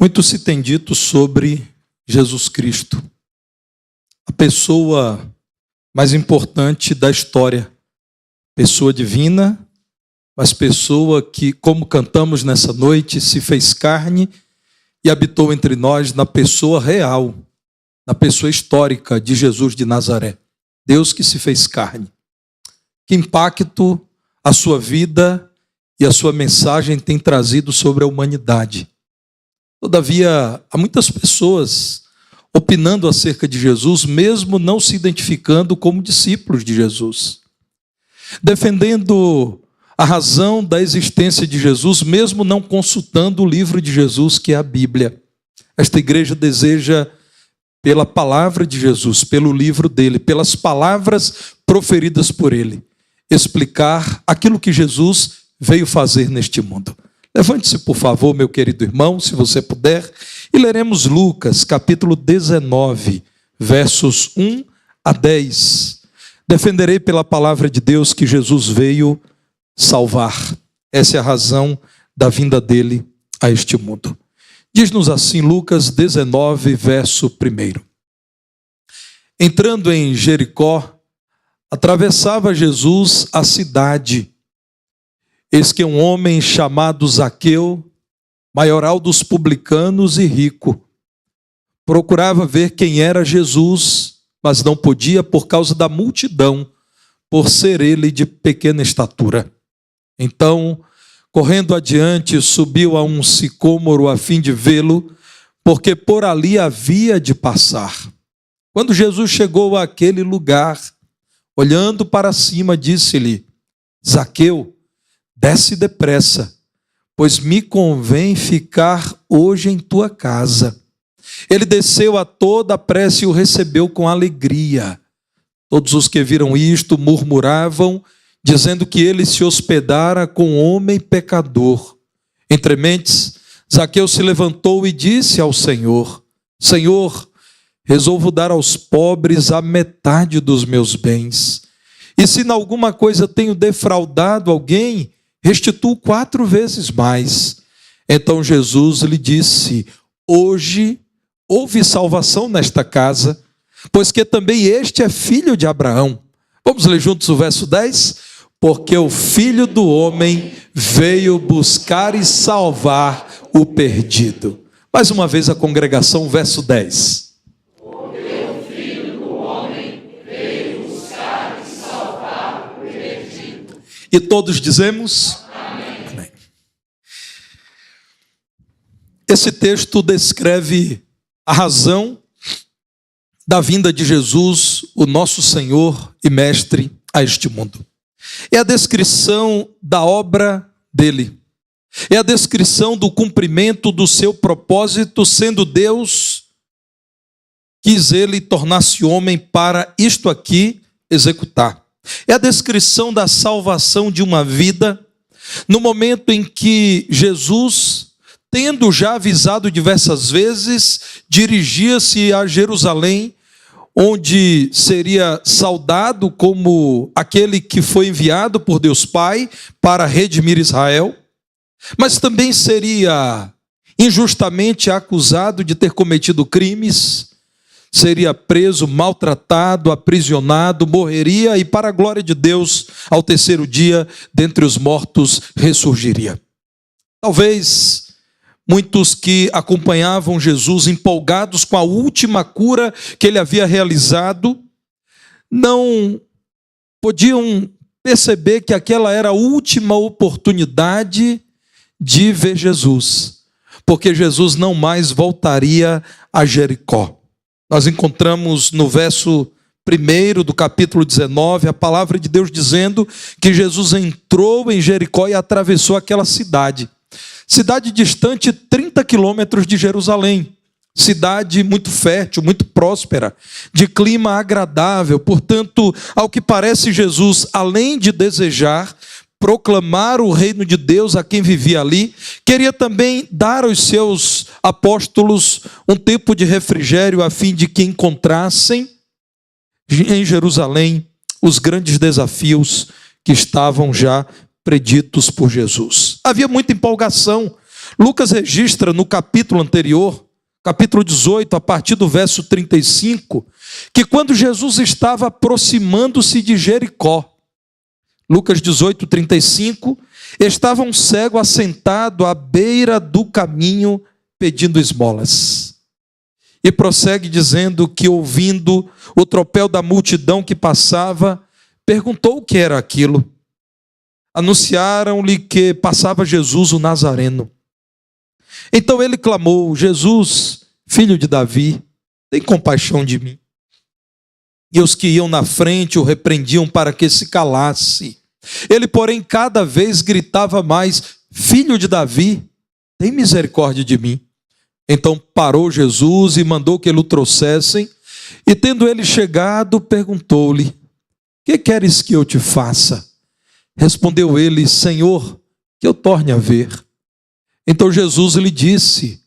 Muito se tem dito sobre Jesus Cristo, a pessoa mais importante da história, pessoa divina, mas pessoa que, como cantamos nessa noite, se fez carne e habitou entre nós na pessoa real, na pessoa histórica de Jesus de Nazaré. Deus que se fez carne. Que impacto a sua vida e a sua mensagem tem trazido sobre a humanidade. Todavia, há muitas pessoas opinando acerca de Jesus, mesmo não se identificando como discípulos de Jesus. Defendendo a razão da existência de Jesus, mesmo não consultando o livro de Jesus, que é a Bíblia. Esta igreja deseja, pela palavra de Jesus, pelo livro dele, pelas palavras proferidas por ele, explicar aquilo que Jesus veio fazer neste mundo. Levante-se, por favor, meu querido irmão, se você puder, e leremos Lucas, capítulo 19, versos 1 a 10. Defenderei pela palavra de Deus que Jesus veio salvar. Essa é a razão da vinda dele a este mundo. Diz-nos assim Lucas 19, verso 1. Entrando em Jericó, atravessava Jesus a cidade. Eis que um homem chamado Zaqueu, maioral dos publicanos e rico, procurava ver quem era Jesus, mas não podia por causa da multidão, por ser ele de pequena estatura. Então, correndo adiante, subiu a um sicômoro a fim de vê-lo, porque por ali havia de passar. Quando Jesus chegou àquele lugar, olhando para cima, disse-lhe: Zaqueu, desce depressa, pois me convém ficar hoje em tua casa. Ele desceu a toda a pressa e o recebeu com alegria. Todos os que viram isto murmuravam, dizendo que ele se hospedara com homem pecador. Entre mentes, Zaqueu se levantou e disse ao Senhor: Senhor, resolvo dar aos pobres a metade dos meus bens. E se em alguma coisa tenho defraudado alguém, restituo 4 vezes mais. Então Jesus lhe disse: hoje houve salvação nesta casa, pois que também este é filho de Abraão. Vamos ler juntos o verso 10? Porque o Filho do Homem veio buscar e salvar o perdido. Mais uma vez a congregação, verso 10. Porque o Filho do Homem veio buscar e salvar o perdido. E todos dizemos? Amém. Amém. Esse texto descreve a razão da vinda de Jesus, o nosso Senhor e Mestre, a este mundo. É a descrição da obra dele. É a descrição do cumprimento do seu propósito, sendo Deus, quis ele tornar-se homem para isto aqui executar. É a descrição da salvação de uma vida, no momento em que Jesus, tendo já avisado diversas vezes, dirigia-se a Jerusalém, onde seria saudado como aquele que foi enviado por Deus Pai para redimir Israel, mas também seria injustamente acusado de ter cometido crimes, seria preso, maltratado, aprisionado, morreria e, para a glória de Deus, ao terceiro dia, dentre os mortos, ressurgiria. Talvez muitos que acompanhavam Jesus, empolgados com a última cura que ele havia realizado, não podiam perceber que aquela era a última oportunidade de ver Jesus, porque Jesus não mais voltaria a Jericó. Nós encontramos no verso 1 do capítulo 19, a palavra de Deus dizendo que Jesus entrou em Jericó e atravessou aquela cidade. Cidade distante 30 quilômetros de Jerusalém. Cidade muito fértil, muito próspera, de clima agradável. Portanto, ao que parece, Jesus, além de desejar proclamar o reino de Deus a quem vivia ali, queria também dar aos seus apóstolos um tempo de refrigério a fim de que encontrassem em Jerusalém os grandes desafios que estavam já preditos por Jesus. Havia muita empolgação, Lucas registra no capítulo anterior, capítulo 18, a partir do verso 35, que quando Jesus estava aproximando-se de Jericó, Lucas 18, 35, estava um cego assentado à beira do caminho pedindo esmolas. E prossegue dizendo que, ouvindo o tropel da multidão que passava, perguntou o que era aquilo. Anunciaram-lhe que passava Jesus o Nazareno. Então ele clamou: Jesus, filho de Davi, tem compaixão de mim. E os que iam na frente o repreendiam para que se calasse. Ele, porém, cada vez gritava mais: Filho de Davi, tem misericórdia de mim. Então parou Jesus e mandou que ele o trouxessem. E tendo ele chegado, perguntou-lhe: Que queres que eu te faça? Respondeu ele: Senhor, que eu torne a ver. Então Jesus lhe disse: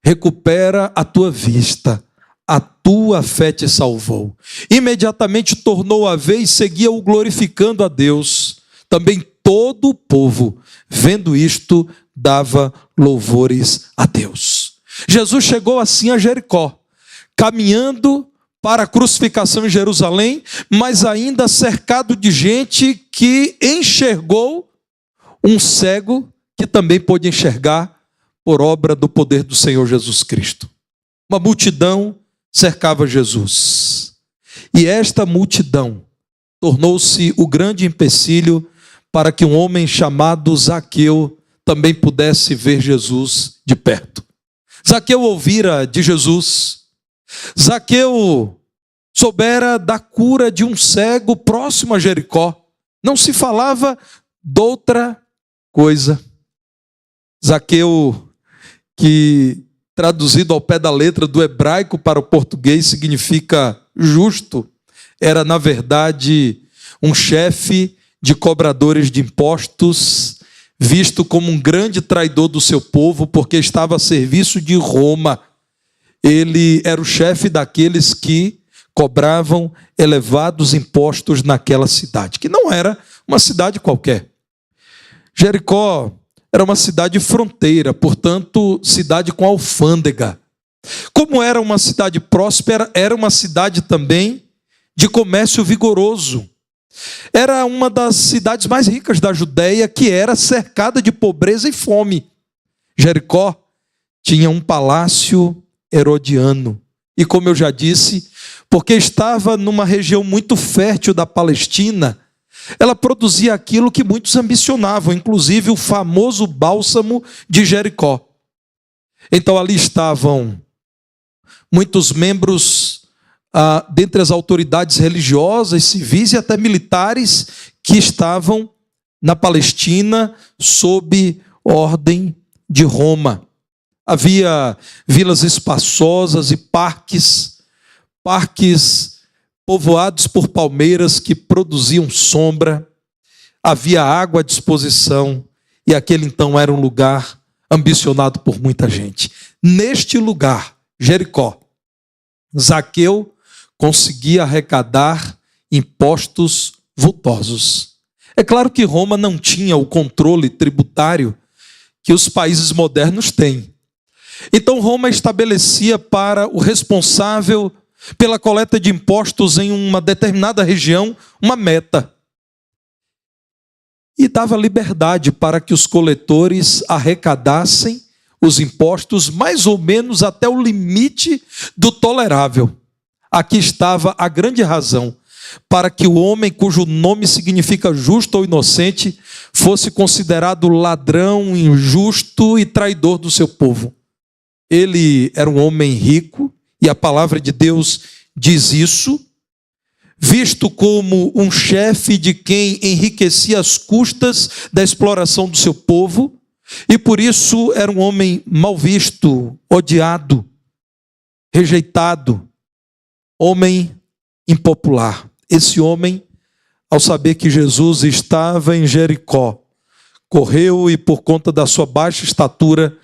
Recupera a tua vista, a tua fé te salvou. Imediatamente tornou a ver e seguia-o glorificando a Deus. Também todo o povo, vendo isto, dava louvores a Deus. Jesus chegou assim a Jericó, caminhando para a crucificação em Jerusalém, mas ainda cercado de gente que enxergou um cego que também pôde enxergar por obra do poder do Senhor Jesus Cristo. Uma multidão cercava Jesus. E esta multidão tornou-se o grande empecilho para que um homem chamado Zaqueu também pudesse ver Jesus de perto. Zaqueu ouvira de Jesus. Zaqueu soubera da cura de um cego próximo a Jericó. Não se falava de outra coisa. Zaqueu, que traduzido ao pé da letra do hebraico para o português significa justo, era na verdade um chefe de cobradores de impostos, visto como um grande traidor do seu povo, porque estava a serviço de Roma. Ele era o chefe daqueles que cobravam elevados impostos naquela cidade, que não era uma cidade qualquer. Jericó era uma cidade fronteira, portanto, cidade com alfândega. Como era uma cidade próspera, era uma cidade também de comércio vigoroso. Era uma das cidades mais ricas da Judéia, que era cercada de pobreza e fome. Jericó tinha um palácio herodiano. E como eu já disse, porque estava numa região muito fértil da Palestina, ela produzia aquilo que muitos ambicionavam, inclusive o famoso bálsamo de Jericó. Então ali estavam muitos membros dentre as autoridades religiosas, civis e até militares que estavam na Palestina sob ordem de Roma. Havia vilas espaçosas e parques povoados por palmeiras que produziam sombra. Havia água à disposição e aquele então era um lugar ambicionado por muita gente. Neste lugar, Jericó, Zaqueu conseguia arrecadar impostos vultosos. É claro que Roma não tinha o controle tributário que os países modernos têm. Então Roma estabelecia para o responsável pela coleta de impostos em uma determinada região uma meta. E dava liberdade para que os coletores arrecadassem os impostos mais ou menos até o limite do tolerável. Aqui estava a grande razão para que o homem cujo nome significa justo ou inocente fosse considerado ladrão, injusto e traidor do seu povo. Ele era um homem rico, e a palavra de Deus diz isso, visto como um chefe de quem enriquecia as custas da exploração do seu povo, e por isso era um homem mal visto, odiado, rejeitado, homem impopular. Esse homem, ao saber que Jesus estava em Jericó, correu e por conta da sua baixa estatura,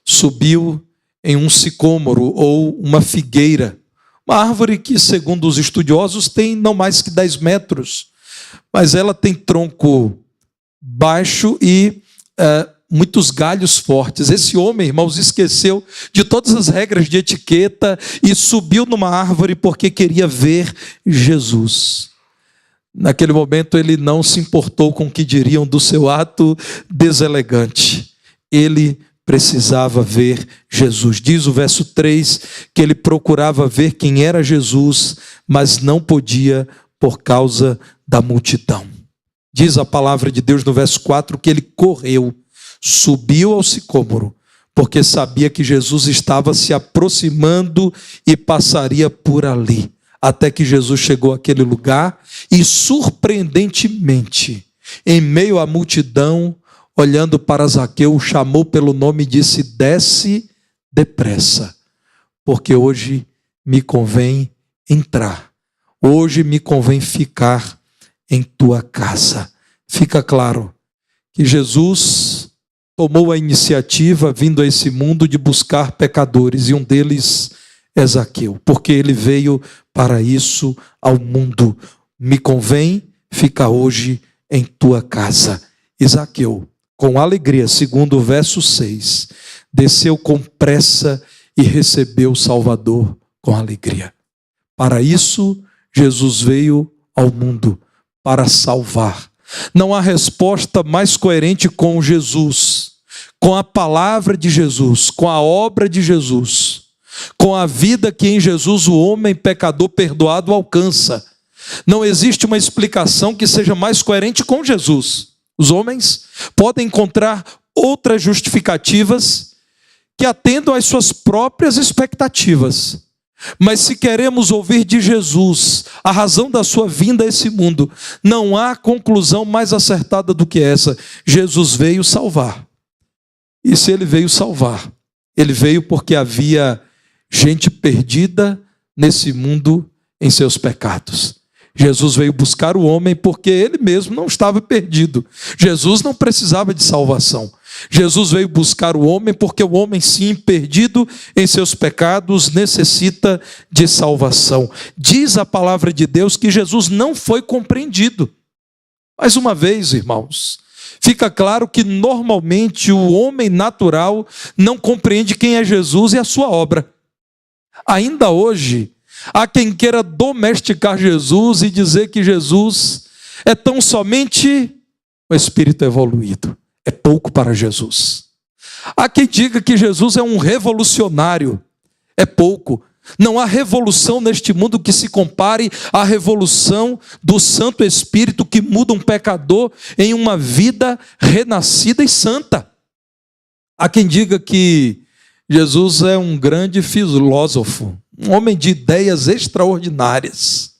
subiu em um sicômoro ou uma figueira, uma árvore que, segundo os estudiosos, tem não mais que 10 metros, mas ela tem tronco baixo e muitos galhos fortes. Esse homem, irmãos, esqueceu de todas as regras de etiqueta e subiu numa árvore porque queria ver Jesus. Naquele momento ele não se importou com o que diriam do seu ato deselegante. Ele precisava ver Jesus. Diz o verso 3 que ele procurava ver quem era Jesus, mas não podia por causa da multidão. Diz a palavra de Deus no verso 4 que ele correu, subiu ao sicômoro, porque sabia que Jesus estava se aproximando e passaria por ali. Até que Jesus chegou àquele lugar e, surpreendentemente, em meio à multidão, olhando para Zaqueu, o chamou pelo nome e disse: desce depressa, porque hoje me convém entrar, hoje me convém ficar em tua casa. Fica claro que Jesus tomou a iniciativa, vindo a esse mundo, de buscar pecadores, e um deles é Zaqueu, porque ele veio para isso ao mundo. Me convém ficar hoje em tua casa. E Zaqueu, com alegria, segundo o verso 6, desceu com pressa e recebeu o Salvador com alegria. Para isso, Jesus veio ao mundo, para salvar. Não há resposta mais coerente com Jesus, com a palavra de Jesus, com a obra de Jesus, com a vida que em Jesus o homem pecador perdoado alcança. Não existe uma explicação que seja mais coerente com Jesus. Os homens podem encontrar outras justificativas que atendam às suas próprias expectativas. Mas se queremos ouvir de Jesus a razão da sua vinda a esse mundo, não há conclusão mais acertada do que essa: Jesus veio salvar. E se ele veio salvar, ele veio porque havia gente perdida nesse mundo em seus pecados. Jesus veio buscar o homem porque ele mesmo não estava perdido. Jesus não precisava de salvação. Jesus veio buscar o homem porque o homem, sim, perdido em seus pecados, necessita de salvação. Diz a palavra de Deus que Jesus não foi compreendido. Mais uma vez, irmãos, fica claro que normalmente o homem natural não compreende quem é Jesus e a sua obra. Ainda hoje, há quem queira domesticar Jesus e dizer que Jesus é tão somente um espírito evoluído. É pouco para Jesus. Há quem diga que Jesus é um revolucionário. É pouco. Não há revolução neste mundo que se compare à revolução do Santo Espírito que muda um pecador em uma vida renascida e santa. Há quem diga que Jesus é um grande filósofo, um homem de ideias extraordinárias.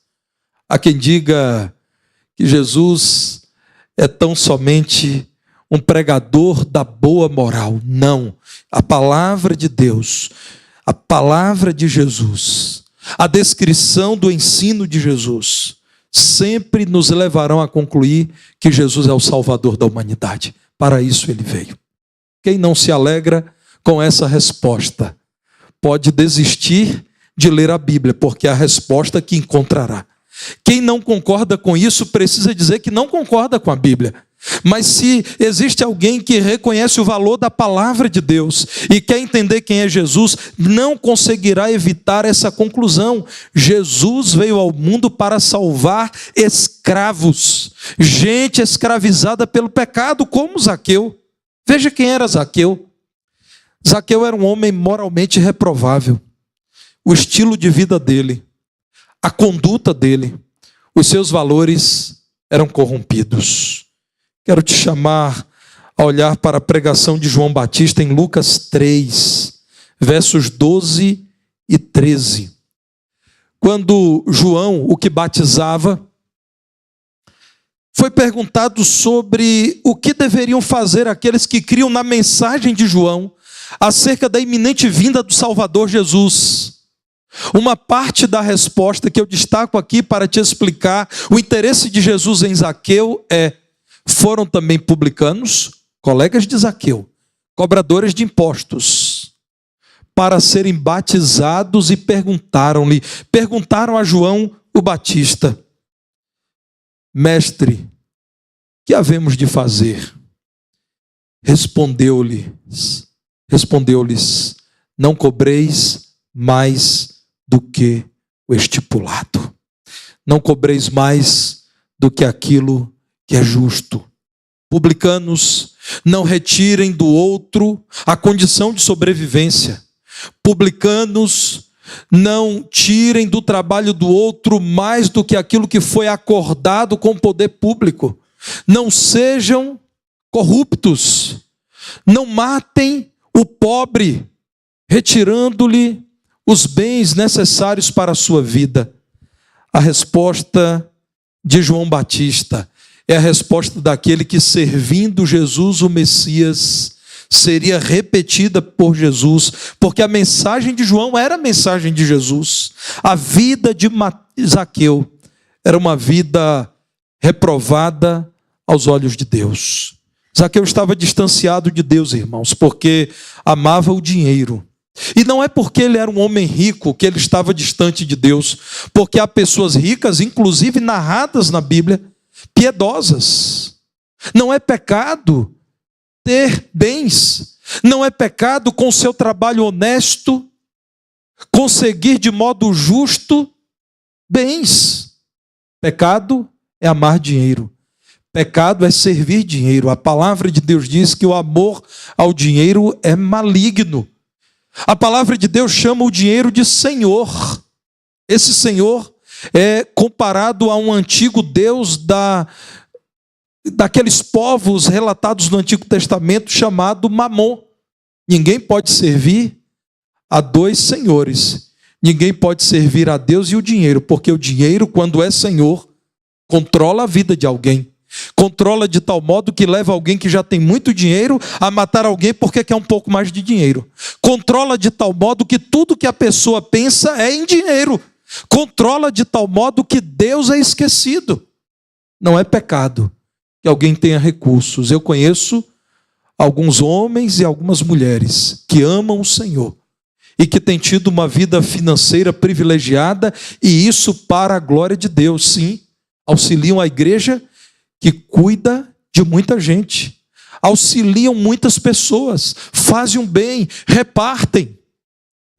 Há quem diga que Jesus é tão somente um pregador da boa moral. Não. A palavra de Deus, a palavra de Jesus, a descrição do ensino de Jesus, sempre nos levarão a concluir que Jesus é o Salvador da humanidade. Para isso ele veio. Quem não se alegra com essa resposta pode desistir de ler a Bíblia, porque é a resposta que encontrará. Quem não concorda com isso precisa dizer que não concorda com a Bíblia. Mas se existe alguém que reconhece o valor da palavra de Deus e quer entender quem é Jesus, não conseguirá evitar essa conclusão. Jesus veio ao mundo para salvar escravos, gente escravizada pelo pecado, como Zaqueu. Veja quem era Zaqueu. Zaqueu era um homem moralmente reprovável. O estilo de vida dele, a conduta dele, os seus valores eram corrompidos. Quero te chamar a olhar para a pregação de João Batista em Lucas 3, versos 12 e 13. Quando João, o que batizava, foi perguntado sobre o que deveriam fazer aqueles que criam na mensagem de João acerca da iminente vinda do Salvador Jesus. Uma parte da resposta que eu destaco aqui para te explicar o interesse de Jesus em Zaqueu foram também publicanos, colegas de Zaqueu, cobradores de impostos, para serem batizados e perguntaram a João o Batista: Mestre, que havemos de fazer? respondeu-lhes, não cobreis mais do que o estipulado. Não cobreis mais do que aquilo que é justo. Publicanos, não retirem do outro a condição de sobrevivência. Publicanos, não tirem do trabalho do outro mais do que aquilo que foi acordado com o poder público. Não sejam corruptos. Não matem o pobre, retirando-lhe os bens necessários para a sua vida. A resposta de João Batista é a resposta daquele que, servindo Jesus, o Messias, seria repetida por Jesus, porque a mensagem de João era a mensagem de Jesus. A vida de Zaqueu era uma vida reprovada aos olhos de Deus. Zaqueu estava distanciado de Deus, irmãos, porque amava o dinheiro. E não é porque ele era um homem rico que ele estava distante de Deus, porque há pessoas ricas, inclusive narradas na Bíblia, piedosas. Não é pecado ter bens, não é pecado com seu trabalho honesto conseguir de modo justo bens. Pecado é amar dinheiro. Pecado é servir dinheiro. A palavra de Deus diz que o amor ao dinheiro é maligno. A palavra de Deus chama o dinheiro de Senhor. Esse Senhor é comparado a um antigo Deus daqueles povos relatados no Antigo Testamento, chamado Mamon. Ninguém pode servir a dois senhores. Ninguém pode servir a Deus e o dinheiro, porque o dinheiro, quando é senhor, controla a vida de alguém. Controla de tal modo que leva alguém que já tem muito dinheiro a matar alguém porque quer um pouco mais de dinheiro. Controla de tal modo que tudo que a pessoa pensa é em dinheiro. Controla de tal modo que Deus é esquecido. Não é pecado que alguém tenha recursos. Eu conheço alguns homens e algumas mulheres que amam o Senhor e que têm tido uma vida financeira privilegiada, e isso para a glória de Deus. Sim, auxiliam a igreja que cuida de muita gente, auxiliam muitas pessoas, fazem um bem, repartem.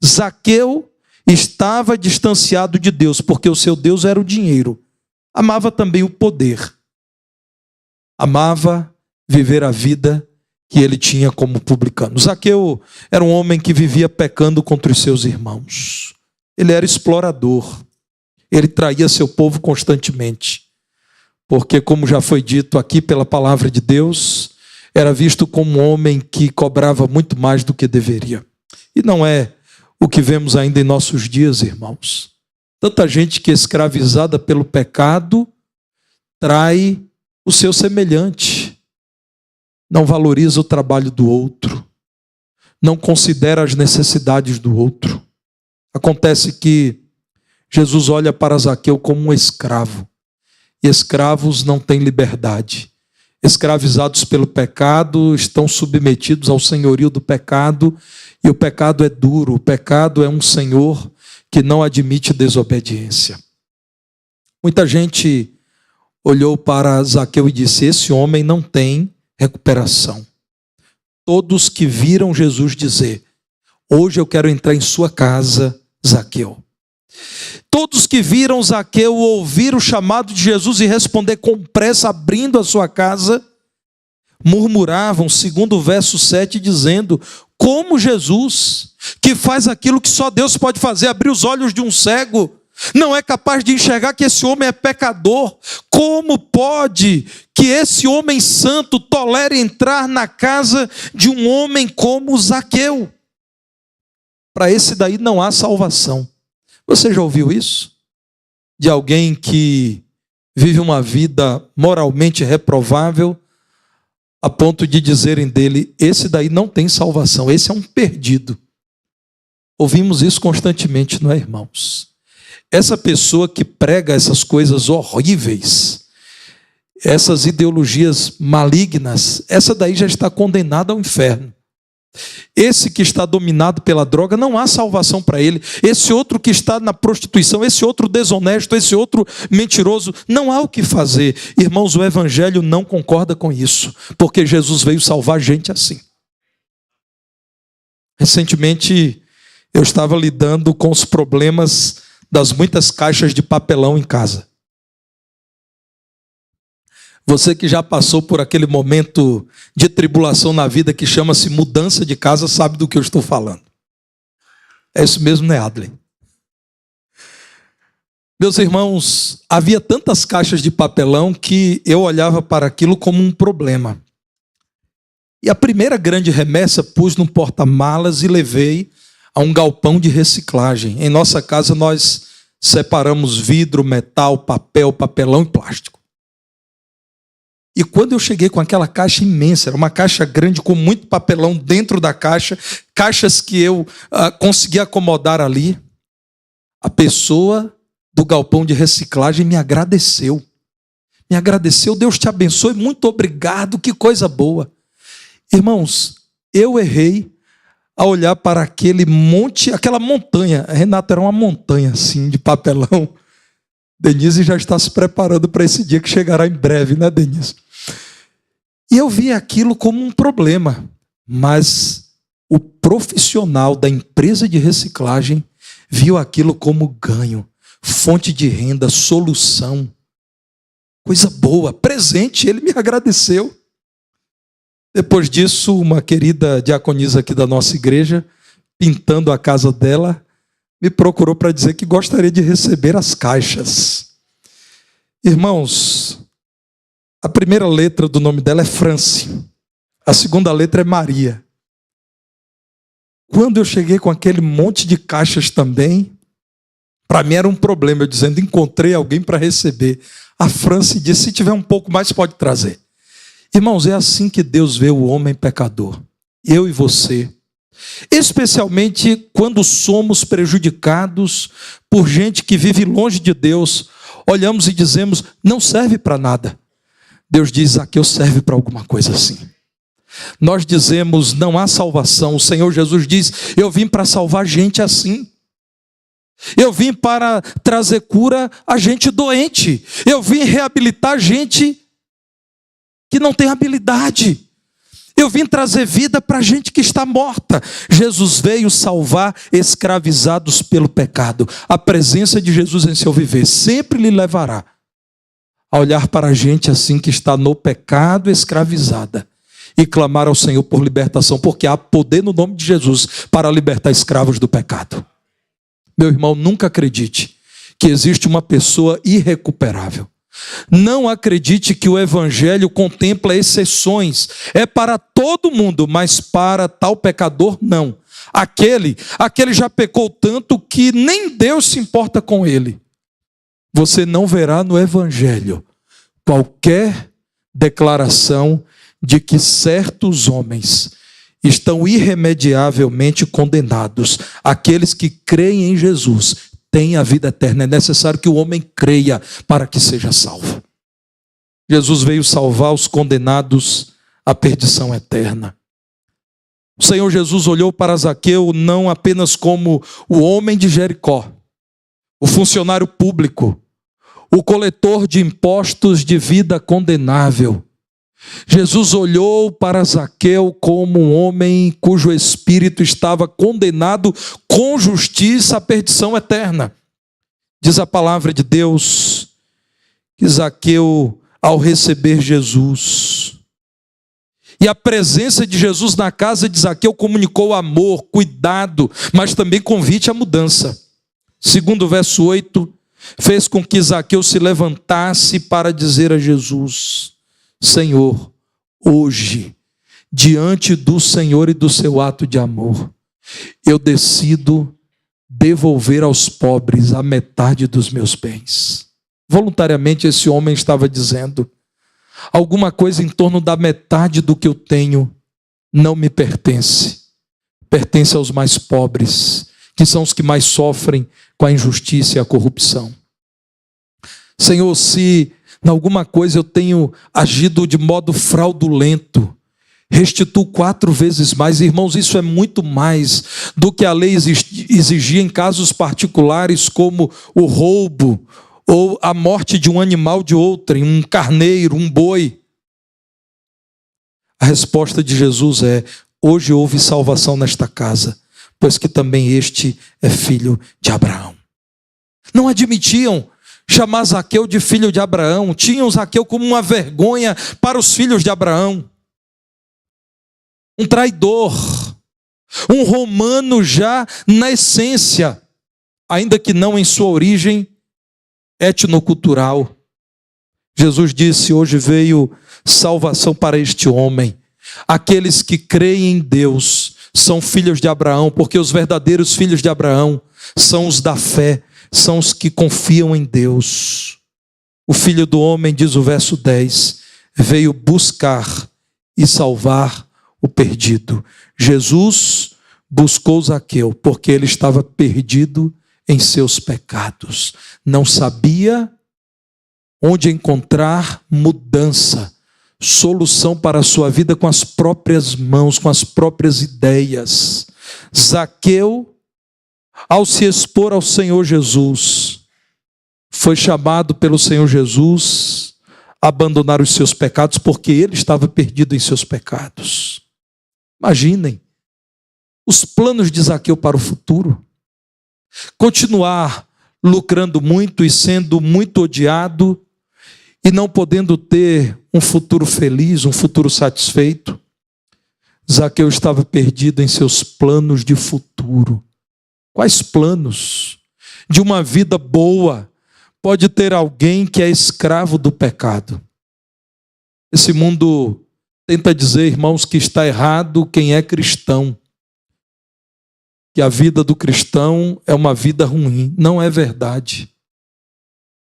Zaqueu estava distanciado de Deus, porque o seu Deus era o dinheiro. Amava também o poder. Amava viver a vida que ele tinha como publicano. Zaqueu era um homem que vivia pecando contra os seus irmãos. Ele era explorador. Ele traía seu povo constantemente. Porque, como já foi dito aqui pela palavra de Deus, era visto como um homem que cobrava muito mais do que deveria. E não é o que vemos ainda em nossos dias, irmãos. Tanta gente que, escravizada pelo pecado, trai o seu semelhante, não valoriza o trabalho do outro, não considera as necessidades do outro. Acontece que Jesus olha para Zaqueu como um escravo. E escravos não têm liberdade. Escravizados pelo pecado, estão submetidos ao senhorio do pecado, e o pecado é duro, o pecado é um senhor que não admite desobediência. Muita gente olhou para Zaqueu e disse: esse homem não tem recuperação. Todos que viram Jesus dizer: hoje eu quero entrar em sua casa, Zaqueu. Todos que viram Zaqueu ouvir o chamado de Jesus e responder com pressa, abrindo a sua casa, murmuravam, segundo o verso 7, dizendo: como Jesus, que faz aquilo que só Deus pode fazer, abrir os olhos de um cego, não é capaz de enxergar que esse homem é pecador? Como pode que esse homem santo tolere entrar na casa de um homem como Zaqueu? Para esse daí não há salvação. Você já ouviu isso? De alguém que vive uma vida moralmente reprovável, a ponto de dizerem dele: esse daí não tem salvação, esse é um perdido. Ouvimos isso constantemente, não é, irmãos? Essa pessoa que prega essas coisas horríveis, essas ideologias malignas, essa daí já está condenada ao inferno. Esse que está dominado pela droga, não há salvação para ele. Esse outro que está na prostituição, esse outro desonesto, esse outro mentiroso, não há o que fazer. Irmãos, o evangelho não concorda com isso, porque Jesus veio salvar gente assim. Recentemente, eu estava lidando com os problemas das muitas caixas de papelão em casa. Você que já passou por aquele momento de tribulação na vida que chama-se mudança de casa, sabe do que eu estou falando. É isso mesmo, né, Adley? Meus irmãos, havia tantas caixas de papelão que eu olhava para aquilo como um problema. E a primeira grande remessa pus no porta-malas e levei a um galpão de reciclagem. Em nossa casa nós separamos vidro, metal, papel, papelão e plástico. E quando eu cheguei com aquela caixa imensa, era uma caixa grande com muito papelão dentro da caixa, caixas que eu consegui acomodar ali, a pessoa do galpão de reciclagem me agradeceu. Me agradeceu, Deus te abençoe, muito obrigado, que coisa boa. Irmãos, eu errei a olhar para aquele monte, aquela montanha. Renato, era uma montanha assim de papelão. Denise já está se preparando para esse dia que chegará em breve, né, Denise? E eu vi aquilo como um problema, mas o profissional da empresa de reciclagem viu aquilo como ganho, fonte de renda, solução, coisa boa, presente, ele me agradeceu. Depois disso, uma querida diaconisa aqui da nossa igreja, pintando a casa dela, me procurou para dizer que gostaria de receber as caixas. Irmãos, a primeira letra do nome dela é France. A segunda letra é Maria. Quando eu cheguei com aquele monte de caixas também, para mim era um problema, eu dizendo, encontrei alguém para receber. A France disse, se tiver um pouco mais, pode trazer. Irmãos, é assim que Deus vê o homem pecador. Eu e você. Especialmente quando somos prejudicados por gente que vive longe de Deus, olhamos e dizemos, não serve para nada. Deus diz, Zaqueu serve para alguma coisa assim. Nós dizemos, não há salvação. O Senhor Jesus diz, eu vim para salvar gente assim. Eu vim para trazer cura a gente doente. Eu vim reabilitar gente que não tem habilidade. Eu vim trazer vida para gente que está morta. Jesus veio salvar escravizados pelo pecado. A presença de Jesus em seu viver sempre lhe levará a olhar para a gente assim que está no pecado, escravizada, e clamar ao Senhor por libertação, porque há poder no nome de Jesus para libertar escravos do pecado. Meu irmão, nunca acredite que existe uma pessoa irrecuperável. Não acredite que o evangelho contempla exceções. É para todo mundo, mas para tal pecador, não. Aquele já pecou tanto que nem Deus se importa com ele. Você não verá no evangelho qualquer declaração de que certos homens estão irremediavelmente condenados. Aqueles que creem em Jesus têm a vida eterna. É necessário que o homem creia para que seja salvo. Jesus veio salvar os condenados à perdição eterna. O Senhor Jesus olhou para Zaqueu não apenas como o homem de Jericó, o funcionário público, o coletor de impostos de vida condenável. Jesus olhou para Zaqueu como um homem cujo espírito estava condenado com justiça à perdição eterna. Diz a palavra de Deus que Zaqueu, ao receber Jesus, e a presença de Jesus na casa de Zaqueu comunicou amor, cuidado, mas também convite à mudança. Segundo o verso 8, fez com que Zaqueu se levantasse para dizer a Jesus, Senhor, hoje, diante do Senhor e do seu ato de amor, eu decido devolver aos pobres a metade dos meus bens. Voluntariamente esse homem estava dizendo, alguma coisa em torno da metade do que eu tenho não me pertence. Pertence aos mais pobres, que são os que mais sofrem com a injustiça e a corrupção. Senhor, se em alguma coisa eu tenho agido de modo fraudulento, restituo 4 vezes mais. Irmãos, isso é muito mais do que a lei exigia em casos particulares, como o roubo ou a morte de um animal de outrem, um carneiro, um boi. A resposta de Jesus é: hoje houve salvação nesta casa, pois que também este é filho de Abraão. Não admitiam chamar Zaqueu de filho de Abraão, tinham Zaqueu como uma vergonha para os filhos de Abraão. Um traidor, um romano já na essência, ainda que não em sua origem etnocultural. Jesus disse: hoje veio salvação para este homem. Aqueles que creem em Deus são filhos de Abraão, porque os verdadeiros filhos de Abraão são os da fé, são os que confiam em Deus. O Filho do Homem, diz o verso 10, veio buscar e salvar o perdido. Jesus buscou Zaqueu porque ele estava perdido em seus pecados. Não sabia onde encontrar mudança, solução para a sua vida com as próprias mãos, com as próprias ideias. Zaqueu, ao se expor ao Senhor Jesus, foi chamado pelo Senhor Jesus a abandonar os seus pecados, porque ele estava perdido em seus pecados. Imaginem os planos de Zaqueu para o futuro: continuar lucrando muito e sendo muito odiado e não podendo ter um futuro feliz, um futuro satisfeito. Zaqueu estava perdido em seus planos de futuro. Quais planos? De uma vida boa pode ter alguém que é escravo do pecado. Esse mundo tenta dizer, irmãos, que está errado quem é cristão, que a vida do cristão é uma vida ruim. Não é verdade.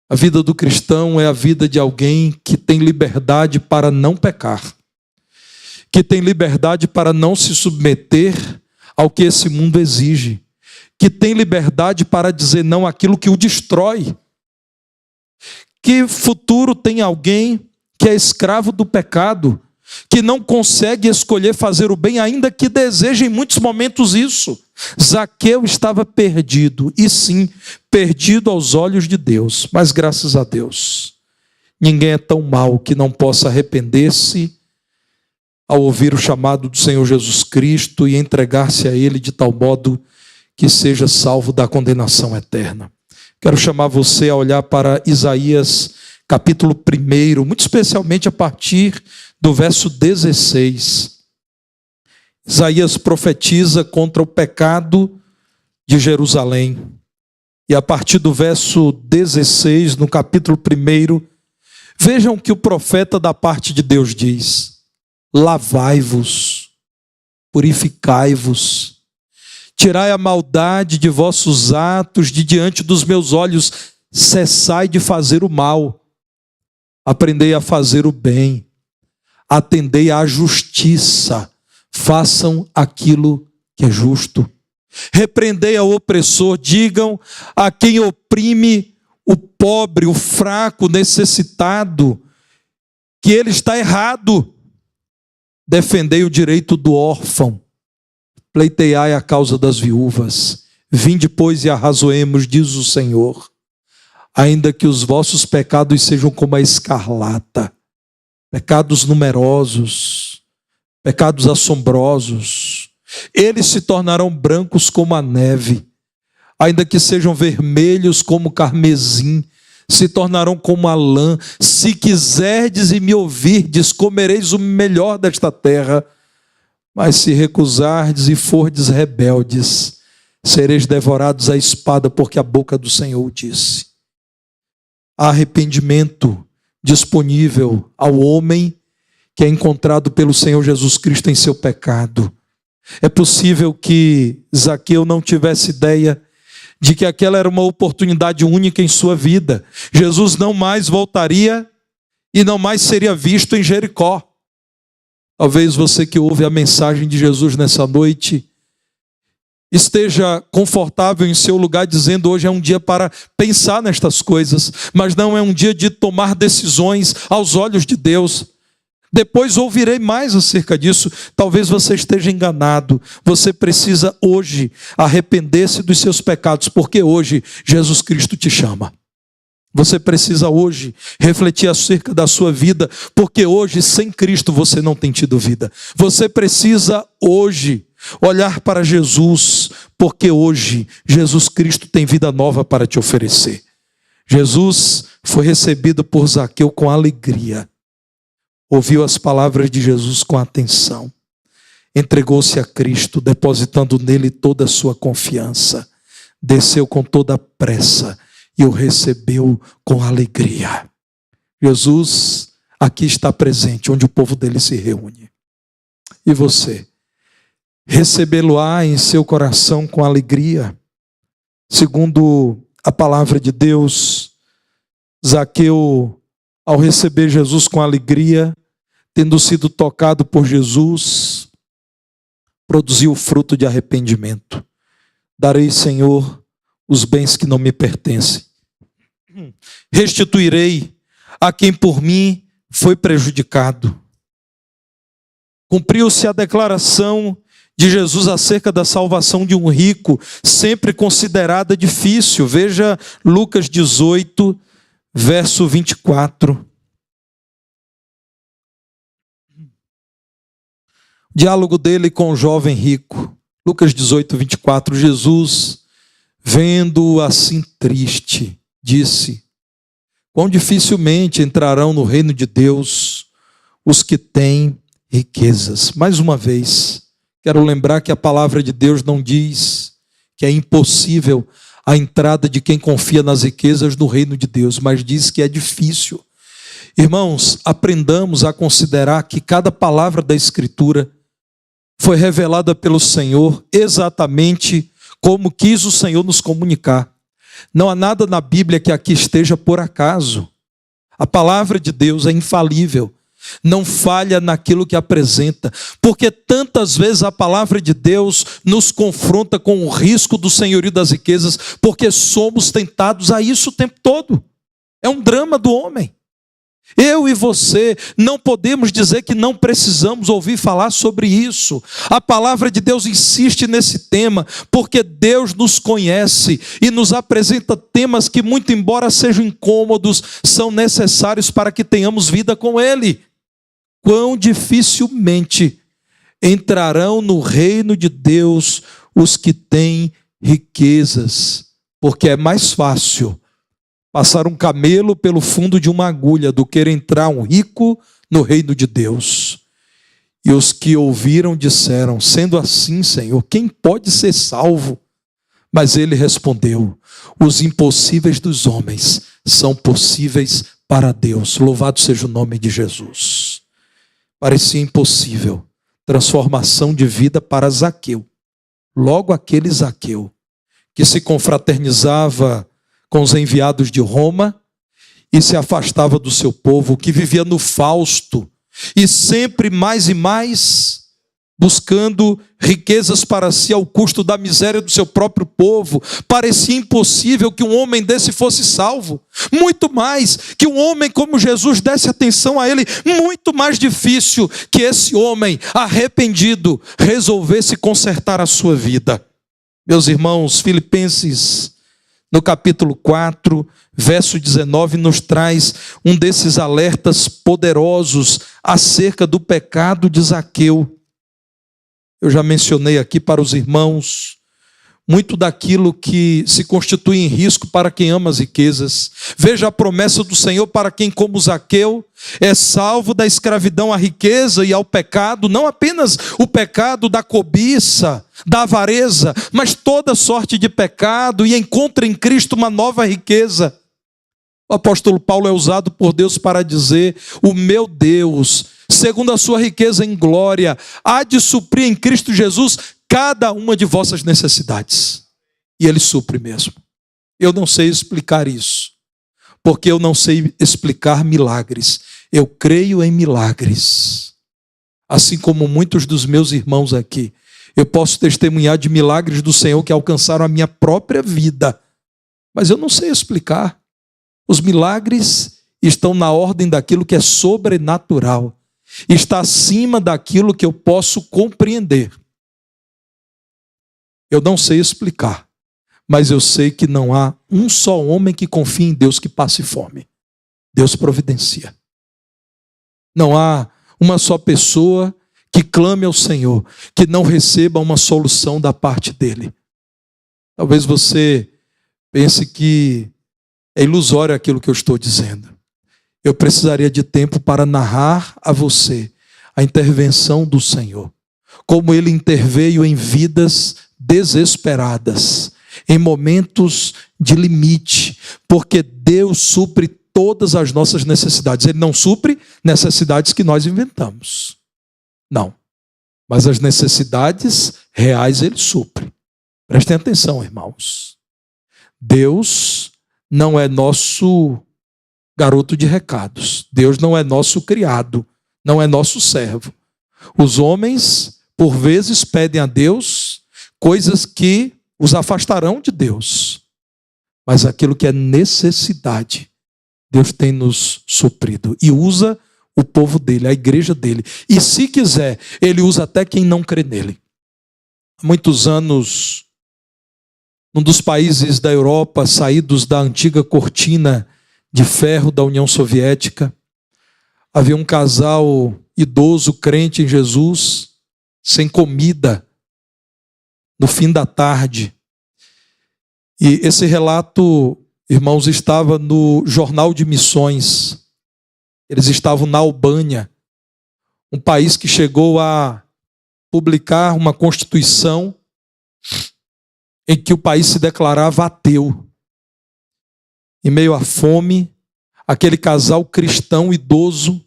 A vida do cristão é a vida de alguém que tem liberdade para não pecar, que tem liberdade para não se submeter ao que esse mundo exige, que tem liberdade para dizer não àquilo que o destrói. Que futuro tem alguém que é escravo do pecado, que não consegue escolher fazer o bem, ainda que deseje em muitos momentos isso? Zaqueu estava perdido, e sim, perdido aos olhos de Deus, mas graças a Deus, ninguém é tão mau que não possa arrepender-se ao ouvir o chamado do Senhor Jesus Cristo e entregar-se a Ele de tal modo que seja salvo da condenação eterna. Quero chamar você a olhar para Isaías capítulo 1, muito especialmente a partir do verso 16. Isaías profetiza contra o pecado de Jerusalém. E a partir do verso 16, no capítulo 1, vejam que o profeta da parte de Deus diz: lavai-vos, purificai-vos, tirai a maldade de vossos atos de diante dos meus olhos, cessai de fazer o mal, aprendei a fazer o bem, atendei à justiça, façam aquilo que é justo. Repreendei ao opressor, digam a quem oprime o pobre, o fraco, o necessitado, que ele está errado. Defendei o direito do órfão, pleiteai a causa das viúvas. Vinde, pois, e arrazoemos, diz o Senhor, ainda que os vossos pecados sejam como a escarlata, pecados numerosos, pecados assombrosos, eles se tornarão brancos como a neve, ainda que sejam vermelhos como carmesim, se tornarão como a lã. Se quiserdes e me ouvirdes, comereis o melhor desta terra, mas se recusardes e fordes rebeldes, sereis devorados à espada, porque a boca do Senhor disse. Há arrependimento disponível ao homem que é encontrado pelo Senhor Jesus Cristo em seu pecado. É possível que Zaqueu não tivesse ideia de que aquela era uma oportunidade única em sua vida. Jesus não mais voltaria e não mais seria visto em Jericó. Talvez você que ouve a mensagem de Jesus nessa noite esteja confortável em seu lugar dizendo: hoje é um dia para pensar nestas coisas, mas não é um dia de tomar decisões aos olhos de Deus. Depois ouvirei mais acerca disso. Talvez você esteja enganado. Você precisa hoje arrepender-se dos seus pecados, porque hoje Jesus Cristo te chama. Você precisa hoje refletir acerca da sua vida, porque hoje sem Cristo você não tem tido vida. Você precisa hoje olhar para Jesus, porque hoje Jesus Cristo tem vida nova para te oferecer. Jesus foi recebido por Zaqueu com alegria. Ouviu as palavras de Jesus com atenção. Entregou-se a Cristo, depositando nele toda a sua confiança. Desceu com toda a pressa e o recebeu com alegria. Jesus aqui está presente, onde o povo dele se reúne. E você? Recebê-lo-á em seu coração com alegria? Segundo a palavra de Deus, Zaqueu, ao receber Jesus com alegria, tendo sido tocado por Jesus, produziu o fruto de arrependimento. Darei, Senhor, os bens que não me pertencem. Restituirei a quem por mim foi prejudicado. Cumpriu-se a declaração de Jesus acerca da salvação de um rico, sempre considerada difícil. Veja Lucas 18, verso 24. Diálogo dele com o jovem rico. Lucas 18, 24. Jesus, vendo-o assim triste, disse: quão dificilmente entrarão no reino de Deus os que têm riquezas. Mais uma vez, quero lembrar que a palavra de Deus não diz que é impossível a entrada de quem confia nas riquezas no reino de Deus, mas diz que é difícil. Irmãos, aprendamos a considerar que cada palavra da Escritura foi revelada pelo Senhor exatamente como quis o Senhor nos comunicar. Não há nada na Bíblia que aqui esteja por acaso. A palavra de Deus é infalível, não falha naquilo que apresenta, porque tantas vezes a palavra de Deus nos confronta com o risco do senhorio das riquezas, porque somos tentados a isso o tempo todo. É um drama do homem. Eu e você não podemos dizer que não precisamos ouvir falar sobre isso. A palavra de Deus insiste nesse tema, porque Deus nos conhece e nos apresenta temas que, muito embora sejam incômodos, são necessários para que tenhamos vida com Ele. Quão dificilmente entrarão no reino de Deus os que têm riquezas, porque é mais fácil passar um camelo pelo fundo de uma agulha do que entrar um rico no reino de Deus. E os que ouviram disseram: sendo assim, Senhor, quem pode ser salvo? Mas ele respondeu: os impossíveis dos homens são possíveis para Deus. Louvado seja o nome de Jesus. Parecia impossível. Transformação de vida para Zaqueu. Logo aquele Zaqueu que se confraternizava com os enviados de Roma e se afastava do seu povo, que vivia no fausto e sempre mais e mais buscando riquezas para si ao custo da miséria do seu próprio povo. Parecia impossível que um homem desse fosse salvo. Muito mais que um homem como Jesus desse atenção a ele. Muito mais difícil que esse homem arrependido resolvesse consertar a sua vida. Meus irmãos, Filipenses no capítulo 4, verso 19, nos traz um desses alertas poderosos acerca do pecado de Zaqueu. Eu já mencionei aqui para os irmãos muito daquilo que se constitui em risco para quem ama as riquezas. Veja a promessa do Senhor para quem, como Zaqueu, é salvo da escravidão à riqueza e ao pecado, não apenas o pecado da cobiça, da avareza, mas toda sorte de pecado, e encontra em Cristo uma nova riqueza. O apóstolo Paulo é usado por Deus para dizer: o meu Deus, segundo a sua riqueza em glória, há de suprir em Cristo Jesus cada uma de vossas necessidades. E Ele supre mesmo. Eu não sei explicar isso, porque eu não sei explicar milagres. Eu creio em milagres. Assim como muitos dos meus irmãos aqui, eu posso testemunhar de milagres do Senhor que alcançaram a minha própria vida. Mas eu não sei explicar. Os milagres estão na ordem daquilo que é sobrenatural. está acima daquilo que eu posso compreender. Eu não sei explicar, mas eu sei que não há um só homem que confie em Deus que passe fome. Deus providencia. Não há uma só pessoa que clame ao Senhor, que não receba uma solução da parte dele. Talvez você pense que é ilusório aquilo que eu estou dizendo. Eu precisaria de tempo para narrar a você a intervenção do Senhor. Como Ele interveio em vidas desesperadas, em momentos de limite, porque Deus supre todas as nossas necessidades. Ele não supre necessidades que nós inventamos. Não. Mas as necessidades reais Ele supre. Prestem atenção, irmãos. Deus não é nosso garoto de recados. Deus não é nosso criado, não é nosso servo. Os homens, por vezes, pedem a Deus coisas que os afastarão de Deus. Mas aquilo que é necessidade, Deus tem nos suprido. E usa o povo dele, a igreja dele. E se quiser, ele usa até quem não crê nele. Há muitos anos, num dos países da Europa, saídos da antiga cortina de ferro da União Soviética, havia um casal idoso, crente em Jesus, sem comida, no fim da tarde. E esse relato, irmãos, estava no Jornal de Missões. Eles estavam na Albânia, um país que chegou a publicar uma constituição em que o país se declarava ateu. Em meio à fome, aquele casal cristão idoso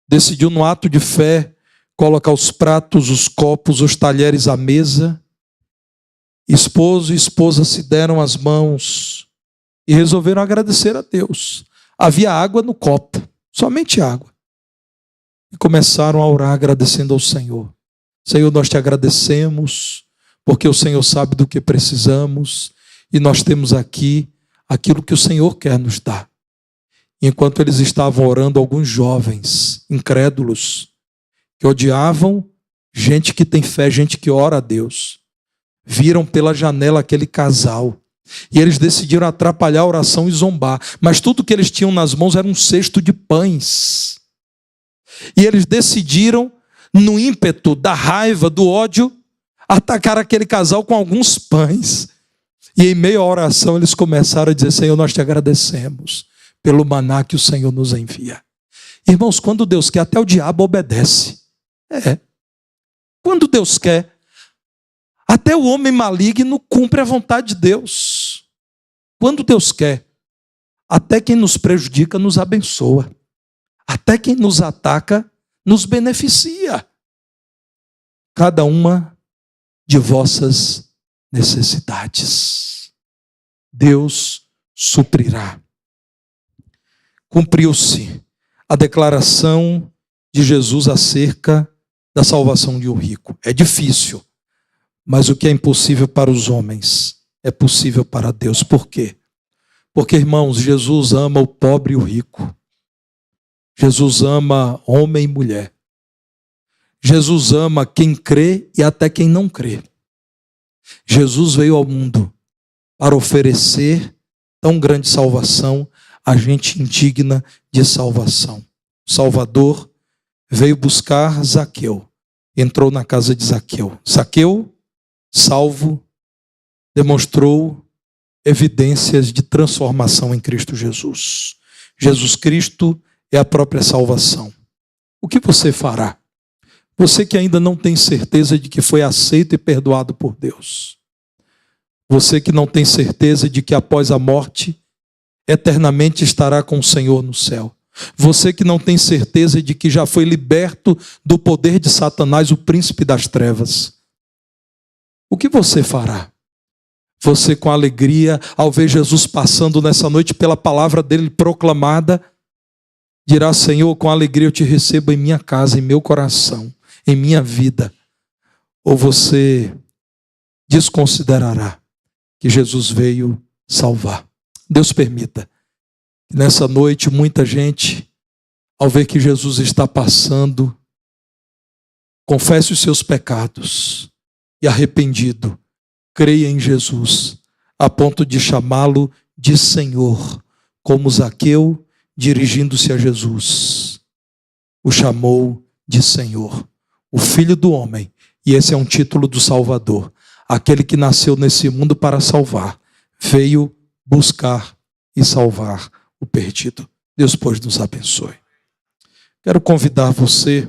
decidiu, no ato de fé, colocar os pratos, os copos, os talheres à mesa. Esposo e esposa se deram as mãos e resolveram agradecer a Deus. Havia água no copo, somente água. E começaram a orar agradecendo ao Senhor. Senhor, nós te agradecemos, porque o Senhor sabe do que precisamos e nós temos aqui aquilo que o Senhor quer nos dar. Enquanto eles estavam orando, alguns jovens incrédulos, que odiavam gente que tem fé, gente que ora a Deus, viram pela janela aquele casal e eles decidiram atrapalhar a oração e zombar. Mas tudo que eles tinham nas mãos era um cesto de pães. E eles decidiram, no ímpeto da raiva, do ódio, atacar aquele casal com alguns pães. E em meio à oração eles começaram a dizer: Senhor, nós te agradecemos pelo maná que o Senhor nos envia. Irmãos, quando Deus quer, até o diabo obedece. Quando Deus quer, até o homem maligno cumpre a vontade de Deus. Quando Deus quer, até quem nos prejudica nos abençoa. Até quem nos ataca nos beneficia. Cada uma de vossas necessidades Deus suprirá. Cumpriu-se a declaração de Jesus acerca da salvação de um rico. É difícil, mas o que é impossível para os homens é possível para Deus. Por quê? Porque, irmãos, Jesus ama o pobre e o rico. Jesus ama homem e mulher. Jesus ama quem crê e até quem não crê. Jesus veio ao mundo para oferecer tão grande salvação a gente indigna de salvação. O Salvador veio buscar Zaqueu. Entrou na casa de Zaqueu. Zaqueu, salvo, demonstrou evidências de transformação em Cristo Jesus. Jesus Cristo é a própria salvação. O que você fará? Você que ainda não tem certeza de que foi aceito e perdoado por Deus. Você que não tem certeza de que após a morte, eternamente estará com o Senhor no céu. Você que não tem certeza de que já foi liberto do poder de Satanás, o príncipe das trevas. O que você fará? Você, com alegria, ao ver Jesus passando nessa noite pela palavra dele proclamada, dirá: Senhor, com alegria eu te recebo em minha casa, em meu coração, em minha vida. Ou você desconsiderará que Jesus veio salvar. Deus permita que nessa noite muita gente ao ver que Jesus está passando, confesse os seus pecados e, arrependido, creia em Jesus, a ponto de chamá-lo de Senhor, como Zaqueu, dirigindo-se a Jesus, o chamou de Senhor, o Filho do Homem, e esse é um título do Salvador, aquele que nasceu nesse mundo para salvar, veio buscar e salvar o perdido. Deus, pois, nos abençoe. Quero convidar você